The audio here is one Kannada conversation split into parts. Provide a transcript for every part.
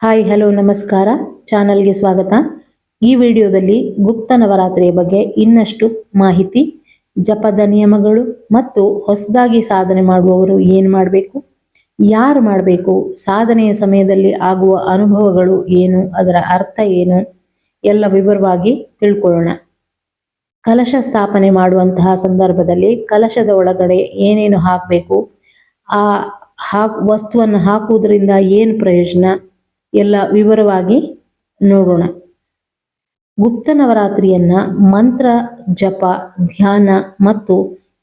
ಹಾಯ್ ಹಲೋ ನಮಸ್ಕಾರ. ಚಾನಲ್ಗೆ ಸ್ವಾಗತ. ಈ ವಿಡಿಯೋದಲ್ಲಿ ಗುಪ್ತ ನವರಾತ್ರಿಯ ಬಗ್ಗೆ ಇನ್ನಷ್ಟು ಮಾಹಿತಿ, ಜಪದ ನಿಯಮಗಳು ಮತ್ತು ಹೊಸದಾಗಿ ಸಾಧನೆ ಮಾಡುವವರು ಏನು ಮಾಡಬೇಕು, ಯಾರು ಮಾಡಬೇಕು, ಸಾಧನೆಯ ಸಮಯದಲ್ಲಿ ಆಗುವ ಅನುಭವಗಳು ಏನು, ಅದರ ಅರ್ಥ ಏನು ಎಲ್ಲ ವಿವರವಾಗಿ ತಿಳ್ಕೊಳ್ಳೋಣ. ಕಲಶ ಸ್ಥಾಪನೆ ಮಾಡುವಂತಹ ಸಂದರ್ಭದಲ್ಲಿ ಕಲಶದ ಒಳಗಡೆ ಏನೇನು ಹಾಕಬೇಕು, ಆ ವಸ್ತುವನ್ನು ಹಾಕುವುದರಿಂದ ಏನು ಪ್ರಯೋಜನ ಎಲ್ಲ ವಿವರವಾಗಿ ನೋಡೋಣ. ಗುಪ್ತ ನವರಾತ್ರಿಯನ್ನ ಮಂತ್ರ ಜಪ, ಧ್ಯಾನ ಮತ್ತು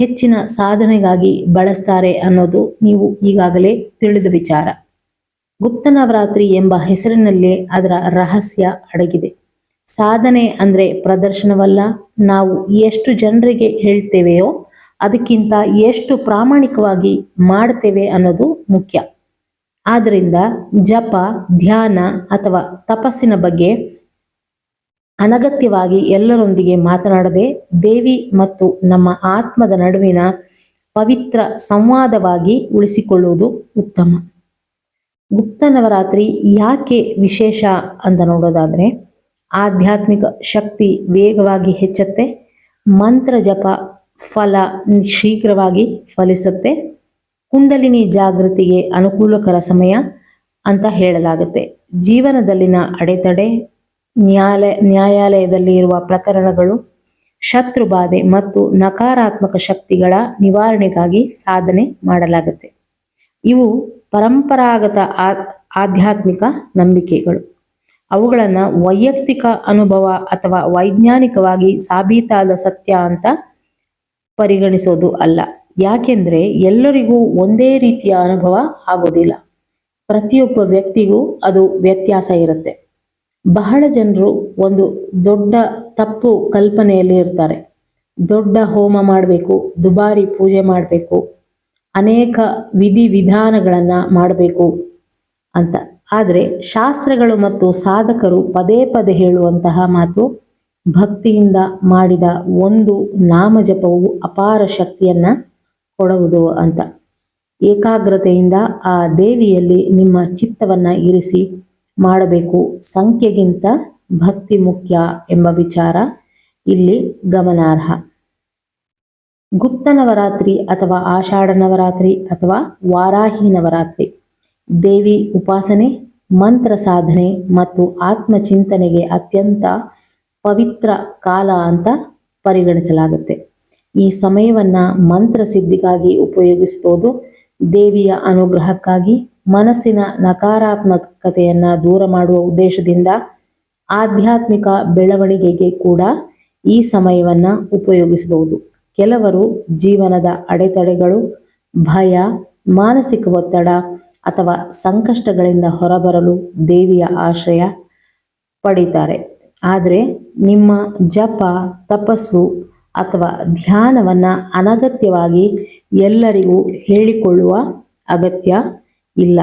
ಹೆಚ್ಚಿನ ಸಾಧನೆಗಾಗಿ ಬಳಸ್ತಾರೆ ಅನ್ನೋದು ನೀವು ಈಗಾಗಲೇ ತಿಳಿದ ವಿಚಾರ. ಗುಪ್ತ ನವರಾತ್ರಿ ಎಂಬ ಹೆಸರಿನಲ್ಲೇ ಅದರ ರಹಸ್ಯ ಅಡಗಿದೆ. ಸಾಧನೆ ಅಂದ್ರೆ ಪ್ರದರ್ಶನವಲ್ಲ, ನಾವು ಎಷ್ಟು ಜನರಿಗೆ ಹೇಳ್ತೇವೆಯೋ ಅದಕ್ಕಿಂತ ಎಷ್ಟು ಪ್ರಾಮಾಣಿಕವಾಗಿ ಮಾಡ್ತೇವೆ ಅನ್ನೋದು ಮುಖ್ಯ. ಆದ್ದರಿಂದ ಜಪ, ಧ್ಯಾನ ಅಥವಾ ತಪಸ್ಸಿನ ಬಗ್ಗೆ ಅನಗತ್ಯವಾಗಿ ಎಲ್ಲರೊಂದಿಗೆ ಮಾತನಾಡದೆ ದೇವಿ ಮತ್ತು ನಮ್ಮ ಆತ್ಮದ ನಡುವಿನ ಪವಿತ್ರ ಸಂವಾದವಾಗಿ ಉಳಿಸಿಕೊಳ್ಳುವುದು ಉತ್ತಮ. ಗುಪ್ತ ನವರಾತ್ರಿ ಯಾಕೆ ವಿಶೇಷ ಅಂತ ನೋಡೋದಾದ್ರೆ, ಆಧ್ಯಾತ್ಮಿಕ ಶಕ್ತಿ ವೇಗವಾಗಿ ಹೆಚ್ಚುತ್ತೆ, ಮಂತ್ರ ಜಪ ಫಲ ಶೀಘ್ರವಾಗಿ ಫಲಿಸುತ್ತೆ, ಕುಂಡಲಿನಿ ಜಾಗೃತಿಗೆ ಅನುಕೂಲಕರ ಸಮಯ ಅಂತ ಹೇಳಲಾಗುತ್ತೆ. ಜೀವನದಲ್ಲಿನ ಅಡೆತಡೆ, ನ್ಯಾಯಾಲಯದಲ್ಲಿ ಇರುವ ಪ್ರಕರಣಗಳು, ಶತ್ರುಬಾಧೆ ಮತ್ತು ನಕಾರಾತ್ಮಕ ಶಕ್ತಿಗಳ ನಿವಾರಣೆಗಾಗಿ ಸಾಧನೆ ಮಾಡಲಾಗುತ್ತೆ. ಇವು ಪರಂಪರಾಗತ ಆಧ್ಯಾತ್ಮಿಕ ನಂಬಿಕೆಗಳು. ಅವುಗಳನ್ನು ವೈಯಕ್ತಿಕ ಅನುಭವ ಅಥವಾ ವೈಜ್ಞಾನಿಕವಾಗಿ ಸಾಬೀತಾದ ಸತ್ಯ ಅಂತ ಪರಿಗಣಿಸೋದು ಅಲ್ಲ. ಯಾಕೆಂದ್ರೆ ಎಲ್ಲರಿಗೂ ಒಂದೇ ರೀತಿಯ ಅನುಭವ ಆಗೋದಿಲ್ಲ. ಪ್ರತಿಯೊಬ್ಬ ವ್ಯಕ್ತಿಗೂ ಅದು ವ್ಯತ್ಯಾಸ ಇರುತ್ತೆ. ಬಹಳ ಜನರು ಒಂದು ದೊಡ್ಡ ತಪ್ಪು ಕಲ್ಪನೆಯಲ್ಲಿ ಇರ್ತಾರೆ. ದೊಡ್ಡ ಹೋಮ ಮಾಡಬೇಕು, ದುಬಾರಿ ಪೂಜೆ ಮಾಡಬೇಕು, ಅನೇಕ ವಿಧಿವಿಧಾನಗಳನ್ನ ಮಾಡಬೇಕು ಅಂತ. ಆದರೆ ಶಾಸ್ತ್ರಗಳು ಮತ್ತು ಸಾಧಕರು ಪದೇ ಪದೇ ಹೇಳುವಂತಹ ಮಾತು, ಭಕ್ತಿಯಿಂದ ಮಾಡಿದ ಒಂದು ನಾಮಜಪವು ಅಪಾರ ಶಕ್ತಿಯನ್ನ ಕೊಡುವುದು ಅಂತ. ಏಕಾಗ್ರತೆಯಿಂದ ಆ ದೇವಿಯಲ್ಲಿ ನಿಮ್ಮ ಚಿತ್ತವನ್ನ ಇರಿಸಿ ಮಾಡಬೇಕು. ಸಂಖ್ಯೆಗಿಂತ ಭಕ್ತಿ ಮುಖ್ಯ ಎಂಬ ವಿಚಾರ ಇಲ್ಲಿ ಗಮನಾರ್ಹ. ಗುಪ್ತ ನವರಾತ್ರಿ ಅಥವಾ ಆಷಾಢ ನವರಾತ್ರಿ ಅಥವಾ ವಾರಾಹಿ ನವರಾತ್ರಿ ದೇವಿ ಉಪಾಸನೆ, ಮಂತ್ರ ಸಾಧನೆ ಮತ್ತು ಆತ್ಮಚಿಂತನೆಗೆ ಅತ್ಯಂತ ಪವಿತ್ರ ಕಾಲ ಅಂತ ಪರಿಗಣಿಸಲಾಗುತ್ತೆ. ಈ ಸಮಯವನ್ನ ಮಂತ್ರ ಸಿದ್ಧಿಗಾಗಿ ಉಪಯೋಗಿಸಬಹುದು. ದೇವಿಯ ಅನುಗ್ರಹಕ್ಕಾಗಿ, ಮನಸ್ಸಿನ ನಕಾರಾತ್ಮಕತೆಯನ್ನ ದೂರ ಮಾಡುವ ಉದ್ದೇಶದಿಂದ, ಆಧ್ಯಾತ್ಮಿಕ ಬೆಳವಣಿಗೆಗೆ ಕೂಡ ಈ ಸಮಯವನ್ನ ಉಪಯೋಗಿಸಬಹುದು. ಕೆಲವರು ಜೀವನದ ಅಡೆತಡೆಗಳು, ಭಯ, ಮಾನಸಿಕ ಒತ್ತಡ ಅಥವಾ ಸಂಕಷ್ಟಗಳಿಂದ ಹೊರಬರಲು ದೇವಿಯ ಆಶ್ರಯ ಪಡೀತಾರೆ. ಆದರೆ ನಿಮ್ಮ ಜಪ, ತಪಸ್ಸು ಅಥವಾ ಧ್ಯಾನವನ್ನ ಅನಗತ್ಯವಾಗಿ ಎಲ್ಲರಿಗೂ ಹೇಳಿಕೊಳ್ಳುವ ಅಗತ್ಯ ಇಲ್ಲ.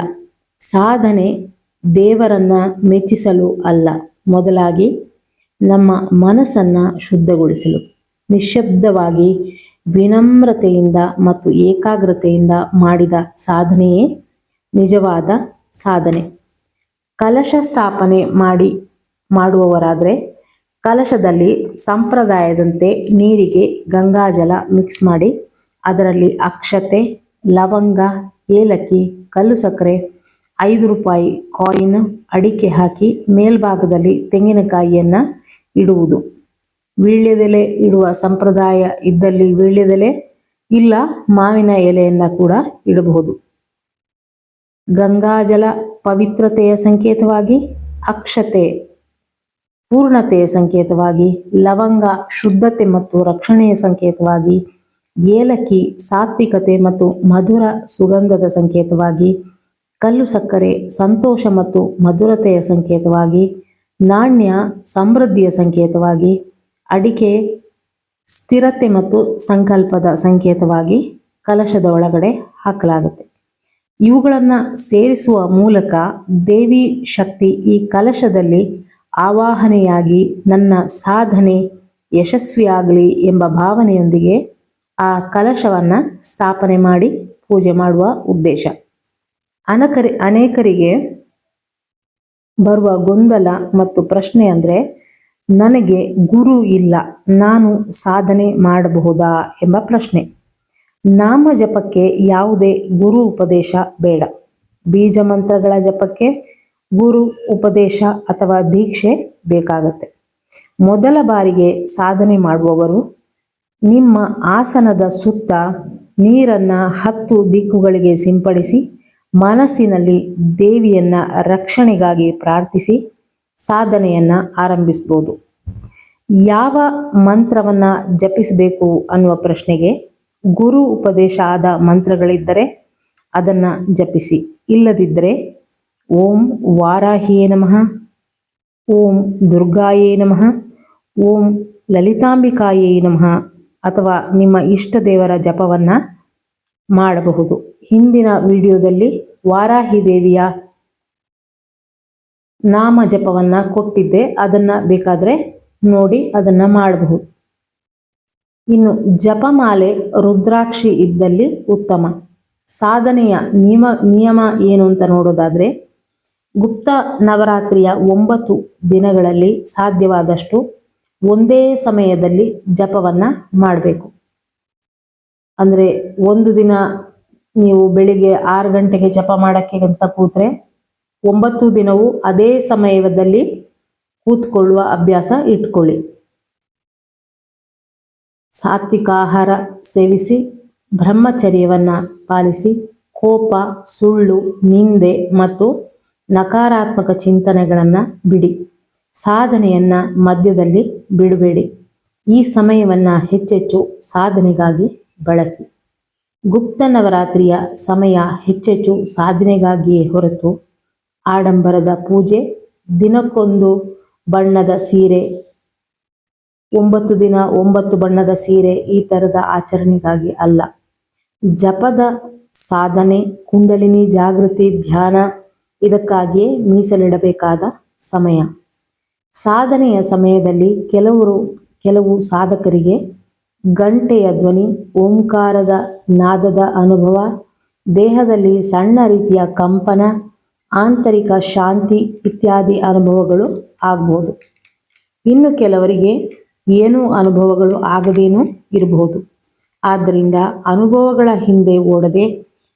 ಸಾಧನೆ ದೇವರನ್ನ ಮೆಚ್ಚಿಸಲು ಅಲ್ಲ, ಮೊದಲಾಗಿ ನಮ್ಮ ಮನಸ್ಸನ್ನ ಶುದ್ಧಗೊಳಿಸಲು. ನಿಶ್ಶಬ್ದವಾಗಿ, ವಿನಮ್ರತೆಯಿಂದ ಮತ್ತು ಏಕಾಗ್ರತೆಯಿಂದ ಮಾಡಿದ ಸಾಧನೆಯೇ ನಿಜವಾದ ಸಾಧನೆ. ಕಲಶ ಸ್ಥಾಪನೆ ಮಾಡುವವರಾದರೆ ಕಲಶದಲ್ಲಿ ಸಂಪ್ರದಾಯದಂತೆ ನೀರಿಗೆ ಗಂಗಾಜಲ ಮಿಕ್ಸ್ ಮಾಡಿ ಅದರಲ್ಲಿ ಅಕ್ಷತೆ, ಲವಂಗ, ಏಲಕ್ಕಿ, ಕಲ್ಲು ಸಕ್ಕರೆ, 5 ರೂಪಾಯಿ ಕಾಯಿನ್, ಅಡಿಕೆ ಹಾಕಿ ಮೇಲ್ಭಾಗದಲ್ಲಿ ತೆಂಗಿನಕಾಯಿಯನ್ನ ಇಡುವುದು. ವೀಳ್ಯದೆಲೆ ಇಡುವ ಸಂಪ್ರದಾಯ ಇದ್ದಲ್ಲಿ ವೀಳ್ಯದೆಲೆ, ಇಲ್ಲ ಮಾವಿನ ಎಲೆಯನ್ನ ಕೂಡ ಇಡಬಹುದು. ಗಂಗಾಜಲ ಪವಿತ್ರತೆಯ ಸಂಕೇತವಾಗಿ, ಅಕ್ಷತೆ ಪೂರ್ಣತೆಯ ಸಂಕೇತವಾಗಿ, ಲವಂಗ ಶುದ್ಧತೆ ಮತ್ತು ರಕ್ಷಣೆಯ ಸಂಕೇತವಾಗಿ, ಏಲಕ್ಕಿ ಸಾತ್ವಿಕತೆ ಮತ್ತು ಮಧುರ ಸುಗಂಧದ ಸಂಕೇತವಾಗಿ, ಕಲ್ಲು ಸಕ್ಕರೆ ಸಂತೋಷ ಮತ್ತು ಮಧುರತೆಯ ಸಂಕೇತವಾಗಿ, ನಾಣ್ಯ ಸಮೃದ್ಧಿಯ ಸಂಕೇತವಾಗಿ, ಅಡಿಕೆ ಸ್ಥಿರತೆ ಮತ್ತು ಸಂಕಲ್ಪದ ಸಂಕೇತವಾಗಿ ಕಲಶದ ಒಳಗಡೆ ಹಾಕಲಾಗುತ್ತೆ. ಇವುಗಳನ್ನ ಸೇರಿಸುವ ಮೂಲಕ ದೇವಿ ಶಕ್ತಿ ಈ ಕಲಶದಲ್ಲಿ ಆವಾಹನೆಯಾಗಿ ನನ್ನ ಸಾಧನೆ ಯಶಸ್ವಿಯಾಗಲಿ ಎಂಬ ಭಾವನೆಯೊಂದಿಗೆ ಆ ಕಲಶವನ್ನ ಸ್ಥಾಪನೆ ಮಾಡಿ ಪೂಜೆ ಮಾಡುವ ಉದ್ದೇಶ. ಅನೇಕರಿಗೆ ಬರುವ ಗೊಂದಲ ಮತ್ತು ಪ್ರಶ್ನೆ ಅಂದರೆ, ನನಗೆ ಗುರು ಇಲ್ಲ, ನಾನು ಸಾಧನೆ ಮಾಡಬಹುದಾ ಎಂಬ ಪ್ರಶ್ನೆ. ನಾಮ ಜಪಕ್ಕೆ ಯಾವುದೇ ಗುರು ಉಪದೇಶ ಬೇಡ. ಬೀಜ ಮಂತ್ರಗಳ ಜಪಕ್ಕೆ ಗುರು ಉಪದೇಶ ಅಥವಾ ದೀಕ್ಷೆ ಬೇಕಾಗತ್ತೆ. ಮೊದಲ ಬಾರಿಗೆ ಸಾಧನೆ ಮಾಡುವವರು ನಿಮ್ಮ ಆಸನದ ಸುತ್ತ ನೀರನ್ನ 10 ದಿಕ್ಕುಗಳಿಗೆ ಸಿಂಪಡಿಸಿ ಮನಸ್ಸಿನಲ್ಲಿ ದೇವಿಯನ್ನ ರಕ್ಷಣೆಗಾಗಿ ಪ್ರಾರ್ಥಿಸಿ ಸಾಧನೆಯನ್ನ ಆರಂಭಿಸಬಹುದು. ಯಾವ ಮಂತ್ರವನ್ನ ಜಪಿಸಬೇಕು ಅನ್ನುವ ಪ್ರಶ್ನೆಗೆ ಗುರು ಉಪದೇಶ ಆದ ಮಂತ್ರಗಳಿದ್ದರೆ ಅದನ್ನ ಜಪಿಸಿ. ಇಲ್ಲದಿದ್ದರೆ ಓಂ ವಾರಾಹಿಯೇ ನಮಃ, ಓಂ ದುರ್ಗಾಯೇ ನಮಃ, ಓಂ ಲಲಿತಾಂಬಿಕಾಯೇ ನಮಃ ಅಥವಾ ನಿಮ್ಮ ಇಷ್ಟ ದೇವರ ಜಪವನ್ನ ಮಾಡಬಹುದು. ಹಿಂದಿನ ವಿಡಿಯೋದಲ್ಲಿ ವಾರಾಹಿ ದೇವಿಯ ನಾಮ ಜಪವನ್ನ ಕೊಟ್ಟಿದ್ದೆ, ಅದನ್ನ ಬೇಕಾದ್ರೆ ನೋಡಿ ಅದನ್ನ ಮಾಡಬಹುದು. ಇನ್ನು ಜಪಮಾಲೆ ರುದ್ರಾಕ್ಷಿ ಇದ್ದಲ್ಲಿ ಉತ್ತಮ. ಸಾಧನೆಯ ನಿಯಮ ಏನು ಅಂತ ನೋಡೋದಾದ್ರೆ, ಗುಪ್ತ ನವರಾತ್ರಿಯ 9 ದಿನಗಳಲ್ಲಿ ಸಾಧ್ಯವಾದಷ್ಟು ಒಂದೇ ಸಮಯದಲ್ಲಿ ಜಪವನ್ನ ಮಾಡಬೇಕು. ಅಂದರೆ ಒಂದು ದಿನ ನೀವು ಬೆಳಿಗ್ಗೆ 6 ಗಂಟೆಗೆ ಜಪ ಮಾಡಕ್ಕೆ ಅಂತ ಕೂತ್ರೆ 9 ದಿನವೂ ಅದೇ ಸಮಯದಲ್ಲಿ ಕೂತ್ಕೊಳ್ಳುವ ಅಭ್ಯಾಸ ಇಟ್ಕೊಳ್ಳಿ. ಸಾತ್ವಿಕ ಆಹಾರ ಸೇವಿಸಿ, ಬ್ರಹ್ಮಚರ್ಯವನ್ನ ಪಾಲಿಸಿ, ಕೋಪ, ಸುಳ್ಳು, ನಿಂದೆ ಮತ್ತು ನಕಾರಾತ್ಮಕ ಚಿಂತನೆಗಳನ್ನು ಬಿಡಿ. ಸಾಧನೆಯನ್ನ ಮಧ್ಯದಲ್ಲಿ ಬಿಡಬೇಡಿ. ಈ ಸಮಯವನ್ನ ಹೆಚ್ಚೆಚ್ಚು ಸಾಧನೆಗಾಗಿ ಬಳಸಿ. ಗುಪ್ತ ನವರಾತ್ರಿಯ ಸಮಯ ಹೆಚ್ಚೆಚ್ಚು ಸಾಧನೆಗಾಗಿಯೇ ಹೊರತು ಆಡಂಬರದ ಪೂಜೆ, ದಿನಕ್ಕೊಂದು ಬಣ್ಣದ ಸೀರೆ, 9 ದಿನ 9 ಬಣ್ಣದ ಸೀರೆ ಈ ಥರದ ಆಚರಣೆಗಾಗಿ ಅಲ್ಲ. ಜಪದ ಸಾಧನೆ, ಕುಂಡಲಿನಿ ಜಾಗೃತಿ, ಧ್ಯಾನ ಇದಕ್ಕಾಗಿಯೇ ಮೀಸಲಿಡಬೇಕಾದ ಸಮಯ. ಸಾಧನೆಯ ಸಮಯದಲ್ಲಿ ಕೆಲವು ಸಾಧಕರಿಗೆ ಗಂಟೆಯ ಧ್ವನಿ, ಓಂಕಾರದ ನಾದದ ಅನುಭವ, ದೇಹದಲ್ಲಿ ಸಣ್ಣ ರೀತಿಯ ಕಂಪನ, ಆಂತರಿಕ ಶಾಂತಿ ಇತ್ಯಾದಿ ಅನುಭವಗಳು ಆಗ್ಬೋದು. ಇನ್ನು ಕೆಲವರಿಗೆ ಏನೂ ಅನುಭವಗಳು ಆಗದೇನೂ ಇರಬಹುದು. ಆದ್ದರಿಂದ ಅನುಭವಗಳ ಹಿಂದೆ ಓಡದೆ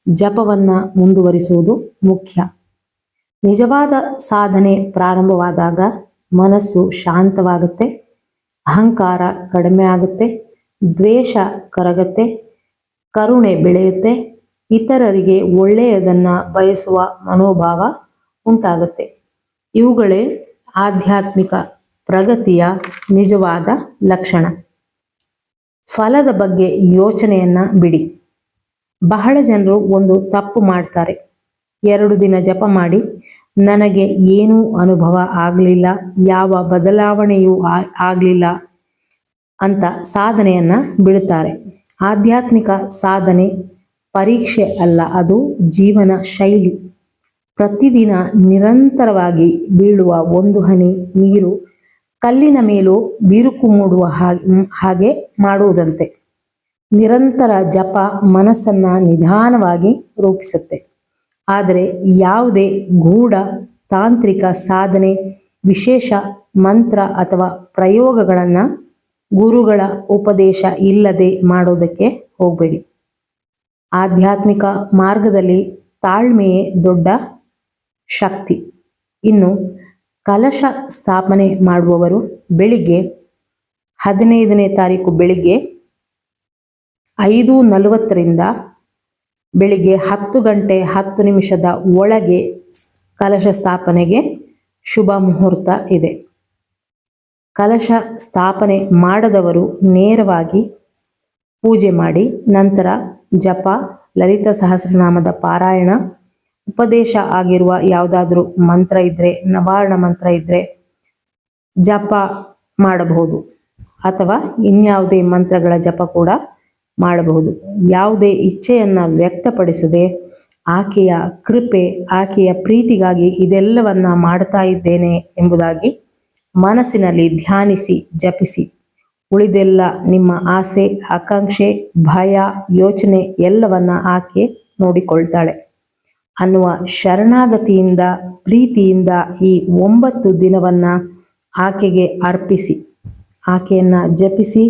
ಜಪವನ್ನ ಮುಂದುವರಿಸುವುದು ಮುಖ್ಯ. ನಿಜವಾದ ಸಾಧನೆ ಪ್ರಾರಂಭವಾದಾಗ ಮನಸ್ಸು ಶಾಂತವಾಗುತ್ತೆ, ಅಹಂಕಾರ ಕಡಿಮೆ ಆಗುತ್ತೆ, ದ್ವೇಷ ಕರಗತ್ತೆ, ಕರುಣೆ ಬೆಳೆಯುತ್ತೆ, ಇತರರಿಗೆ ಒಳ್ಳೆಯದನ್ನ ಬಯಸುವ ಮನೋಭಾವ ಉಂಟಾಗುತ್ತೆ. ಇವುಗಳೇ ಆಧ್ಯಾತ್ಮಿಕ ಪ್ರಗತಿಯ ನಿಜವಾದ ಲಕ್ಷಣ. ಫಲದ ಬಗ್ಗೆ ಯೋಚನೆಯನ್ನ ಬಿಡಿ. ಬಹಳ ಜನರು ಒಂದು ತಪ್ಪು ಮಾಡ್ತಾರೆ. 2 ದಿನ ಜಪ ಮಾಡಿ ನನಗೆ ಏನೂ ಅನುಭವ ಆಗಲಿಲ್ಲ, ಯಾವ ಬದಲಾವಣೆಯೂ ಆಗಲಿಲ್ಲ ಅಂತ ಸಾಧನೆಯನ್ನ ಬಿಡುತ್ತಾರೆ. ಆಧ್ಯಾತ್ಮಿಕ ಸಾಧನೆ ಪರೀಕ್ಷೆ ಅಲ್ಲ, ಅದು ಜೀವನ ಶೈಲಿ. ಪ್ರತಿದಿನ ನಿರಂತರವಾಗಿ ಬೀಳುವ ಒಂದು ಹನಿ ನೀರು ಕಲ್ಲಿನ ಮೇಲೂ ಬಿರುಕು ಮೂಡುವ ಹಾಗೆ ಮಾಡುವುದಂತೆ. ನಿರಂತರ ಜಪ ಮನಸ್ಸನ್ನ ನಿಧಾನವಾಗಿ ರೂಪಿಸುತ್ತೆ. ಆದರೆ ಯಾವುದೇ ಗೂಢ ತಾಂತ್ರಿಕ ಸಾಧನೆ, ವಿಶೇಷ ಮಂತ್ರ ಅಥವಾ ಪ್ರಯೋಗಗಳನ್ನು ಗುರುಗಳ ಉಪದೇಶ ಇಲ್ಲದೆ ಮಾಡೋದಕ್ಕೆ ಹೋಗಬೇಡಿ. ಆಧ್ಯಾತ್ಮಿಕ ಮಾರ್ಗದಲ್ಲಿ ತಾಳ್ಮೆಯೇ ದೊಡ್ಡ ಶಕ್ತಿ. ಇನ್ನು ಕಲಶ ಸ್ಥಾಪನೆ ಮಾಡುವವರು ಬೆಳಿಗ್ಗೆ 15ನೇ ತಾರೀಕು ಬೆಳಿಗ್ಗೆ 5:40ರಿಂದ ಬೆಳಿಗ್ಗೆ 10 ಗಂಟೆ 10 ನಿಮಿಷದ ಒಳಗೆ ಕಲಶ ಸ್ಥಾಪನೆಗೆ ಶುಭ ಮುಹೂರ್ತ ಇದೆ. ಕಲಶ ಸ್ಥಾಪನೆ ಮಾಡದವರು ನೇರವಾಗಿ ಪೂಜೆ ಮಾಡಿ ನಂತರ ಜಪ, ಲಲಿತ ಸಹಸ್ರನಾಮದ ಪಾರಾಯಣ, ಉಪದೇಶ ಆಗಿರುವ ಯಾವುದಾದ್ರೂ ಮಂತ್ರ ಇದ್ದರೆ, ನವಾರ್ಣ ಮಂತ್ರ ಇದ್ದರೆ ಜಪ ಮಾಡಬಹುದು ಅಥವಾ ಇನ್ಯಾವುದೇ ಮಂತ್ರಗಳ ಜಪ ಕೂಡ ಮಾಡಬಹುದು. ಯಾವುದೇ ಇಚ್ಛೆಯನ್ನು ವ್ಯಕ್ತಪಡಿಸದೆ ಆಕೆಯ ಕೃಪೆ, ಆಕೆಯ ಪ್ರೀತಿಗಾಗಿ ಇದೆಲ್ಲವನ್ನ ಮಾಡ್ತಾ ಇದ್ದೇನೆ ಎಂಬುದಾಗಿ ಮನಸ್ಸಿನಲ್ಲಿ ಧ್ಯಾನಿಸಿ ಜಪಿಸಿ. ಉಳಿದೆಲ್ಲ ನಿಮ್ಮ ಆಸೆ, ಆಕಾಂಕ್ಷೆ, ಭಯ, ಯೋಚನೆ ಎಲ್ಲವನ್ನ ಆಕೆ ನೋಡಿಕೊಳ್ತಾಳೆ. ಅನ್ನುವ ಶರಣಾಗತಿಯಿಂದ ಪ್ರೀತಿಯಿಂದ ಈ 9 ದಿನವನ್ನು ಆಕೆಗೆ ಅರ್ಪಿಸಿ, ಆಕೆಯನ್ನು ಜಪಿಸಿ,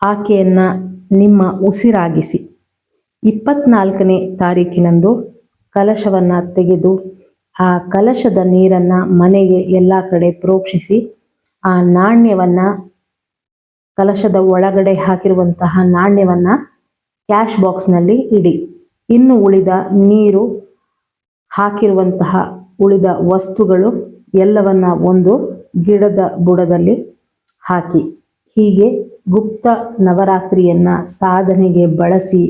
ಆಕೆಯನ್ನು ನಿಮ್ಮ ಉಸಿರಾಗಿಸಿ. 24ನೇ ತಾರೀಕಿನಂದು ಕಲಶವನ್ನು ತೆಗೆದು ಆ ಕಲಶದ ನೀರನ್ನು ಮನೆಗೆ ಎಲ್ಲ ಕಡೆ ಪ್ರೋಕ್ಷಿಸಿ, ಆ ನಾಣ್ಯವನ್ನು, ಕಲಶದ ಒಳಗಡೆ ಹಾಕಿರುವಂತಹ ನಾಣ್ಯವನ್ನು ಕ್ಯಾಶ್ ಬಾಕ್ಸ್ನಲ್ಲಿ ಇಡಿ. ಇನ್ನು ಉಳಿದ ನೀರು, ಹಾಕಿರುವಂತಹ ಉಳಿದ ವಸ್ತುಗಳು ಎಲ್ಲವನ್ನ ಒಂದು ಗಿಡದ ಬುಡದಲ್ಲಿ ಹಾಕಿ. ಹೀಗೆ ಗುಪ್ತ ನವರಾತ್ರಿಯನ್ನು ಸಾಧನೆಗೆ ಬಳಸಿ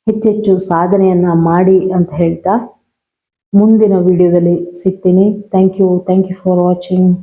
ಹೆಚ್ಚೆಚ್ಚು ಸಾಧನೆಯನ್ನು ಮಾಡಿ ಅಂತ ಹೇಳ್ತಾ ಮುಂದಿನ ವಿಡಿಯೋದಲ್ಲಿ ಸಿಗ್ತೀನಿ. Thank you for watching.